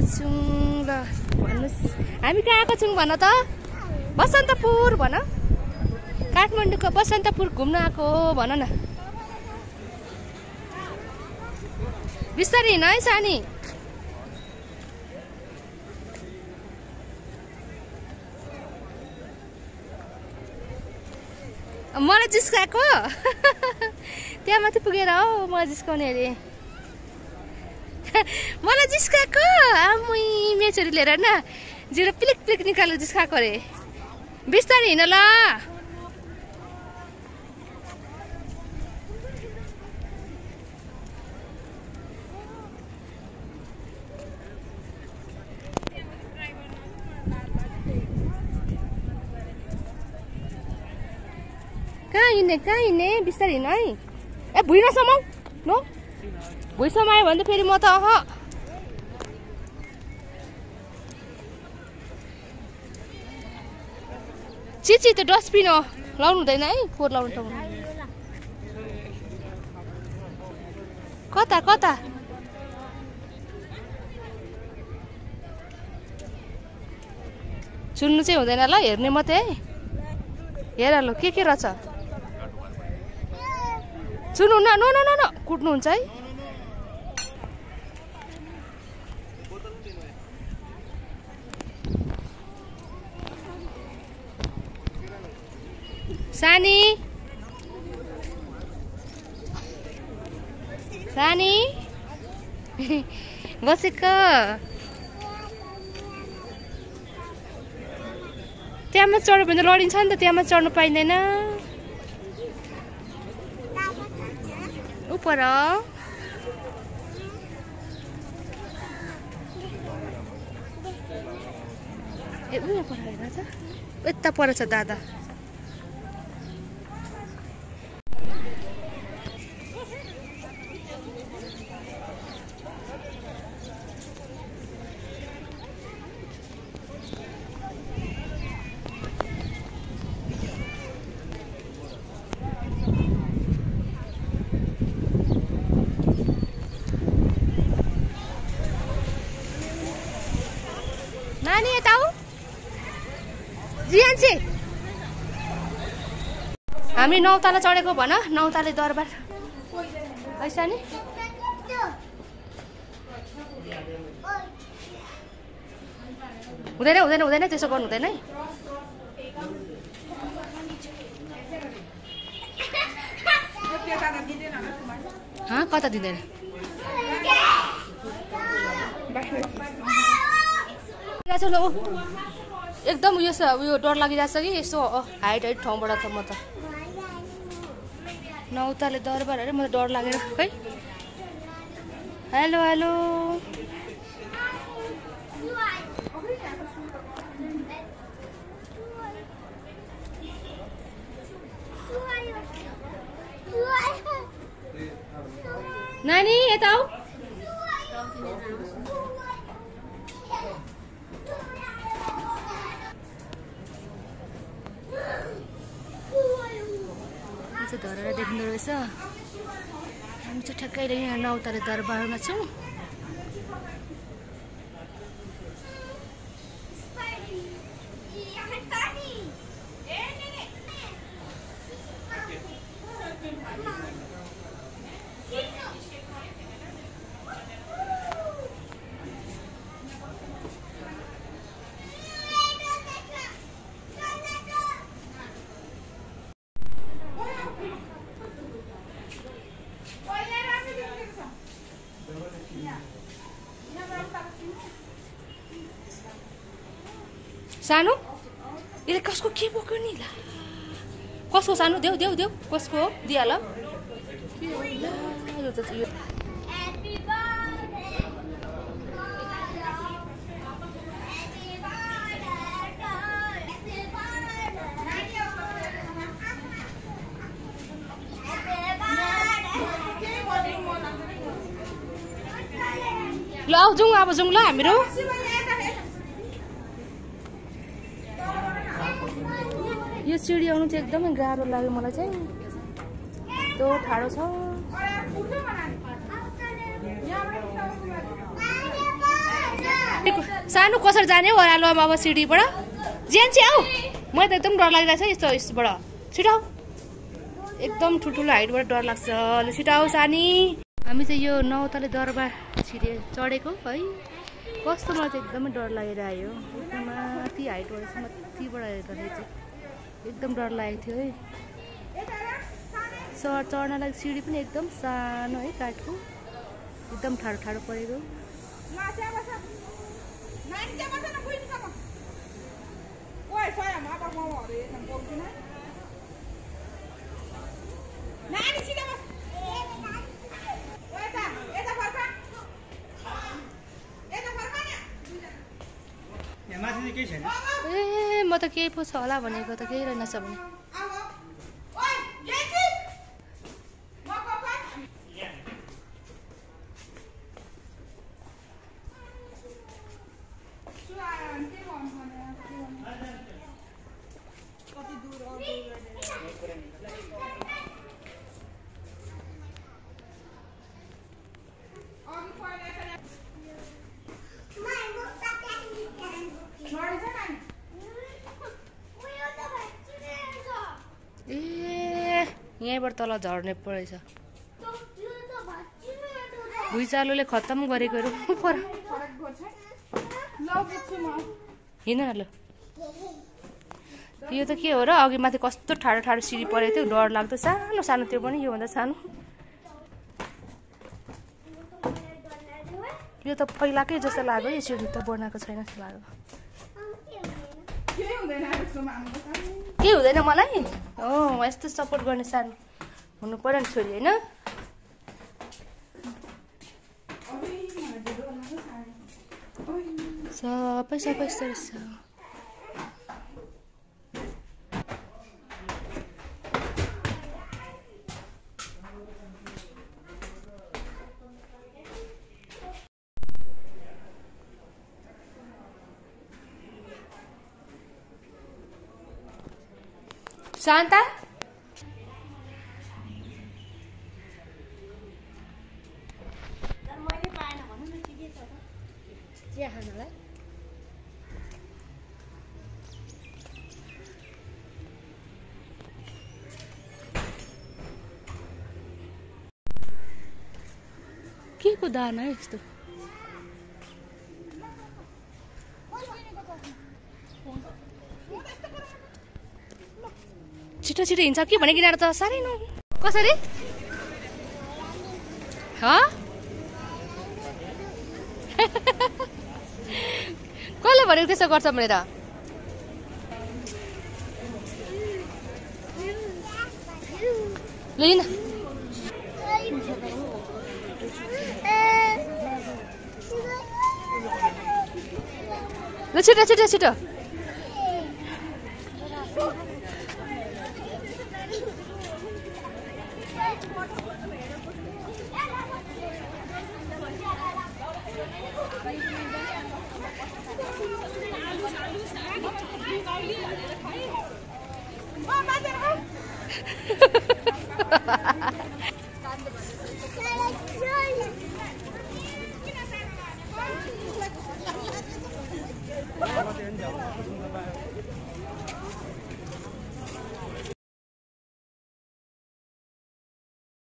छौँ ल भन्नुस् हामी कहाँ आएको छौँ भन त बसन्तपुर भन काठमाडौँको बसन्तपुर घुम्न आएको भन न बिस्तारै हिँड है सानी मलाई जिस्काएको त्यहाँ माथि पुगेर हो मलाई जिस्काउने अरे मलाई जिस्काएको आमै मेरो छोरी लिएर न जिरो पिलिक पिलिक निकालेर जिस्काएको अरे बिस्तारै हिँड ल कहाँ हिँड्ने बिस्तारै हिँड है ए भुइँ नसमाऊ नो भुइँ समायो भने त फेरि म त चिची त डस्टबिन हो लाउनु हुँदैन है फोहोर लाउनु त कता कता सुन्नु चाहिँ हुँदैन ल हेर्ने मात्रै है हेर ल के रहेछ सुन्नु न नो नो नो नो कुट्नुहुन्छ है सानी सानी बसेको त्यहाँमा चढ्यो भने त लडिन्छ नि त त्यहाँमा चढ्नु पाइँदैन उपर ए उयो पर हेर त यता पर छ दादा नानी यता आऊ जियान चाहिँ हामी नौताला चढेको भन नौताले दरबार ऐसा नि हुँदैन हुँदैन हुँदैन त्यसो गर्नु हुँदैन है कता दिँदैन एकदम उयो डर लागिरहेछ कि यसो हाइट ठाउँबाट त म त नौताले दरबार अरे म त डर लागेर खै हेलो हेलो नानी यता आऊ धरेर देखिँदो रहेछ हामी चाहिँ ठ्याक्कै यहाँ नौताले दरबारमा छौँ सानो यसले कसको के बोक्यो नि ल कसको सानो देऊ देऊ देऊ कसको हो दिइहाल ल आऊ जाउँ अब जाउँ ल हामीहरू यो सिडी आउनु चाहिँ एकदमै गाह्रो लाग्यो मलाई चाहिँ यस्तो ठाडो छ सानो कसरी जाने हो ओह्रालोमा अब सिडीबाट जेन्सी आऊ म त एकदम डर लागिरहेछ यस्तो यसबाट छिटाउ एकदम ठुल्ठुलो हाइटबाट डर लाग्छ ल छिटाउ सानी हामी चाहिँ यो 9 तले दरबार चढेको है कस्तो मलाई चाहिँ एकदमै डर लागिरह्यो माथि हाइटबाट माथिबाट हेर्दाखेरि चाहिँ एकदम डर लागेको थियो है चढ्नलाई सिडी पनि एकदम सानो है काठको एकदम ठाडो ठाडो परेको ए म त केही पो छ होला भनेको त केही रहेनछ भने यहीँबाट तल झर्ने परेछ भुइँचालोले खत्तम गरेकोहरू पर हिँड न ल यो त के हो र अघि माथि कस्तो ठाडो ठाडो सिडी परेको थियो डर लाग्दो सानो सानो त्यो पनि योभन्दा सानो यो त पहिलाकै जस्तो लाग्यो यो सिडी त बनाएको छैन जस्तो लाग्यो के हुँदैन मलाई हो यस्तो सपोर्ट गर्ने सानो हुनु पर्यो नि छोरी होइन सबै सबै यस्तो रहेछ शान्ता के को दाना यस्तो छिटो छिटो हिँड्छ के भने किनेर त साह्रै न कसरी कसले भनेको त्यसो गर्छ भनेर लिन ल छिटो छिटो छिटो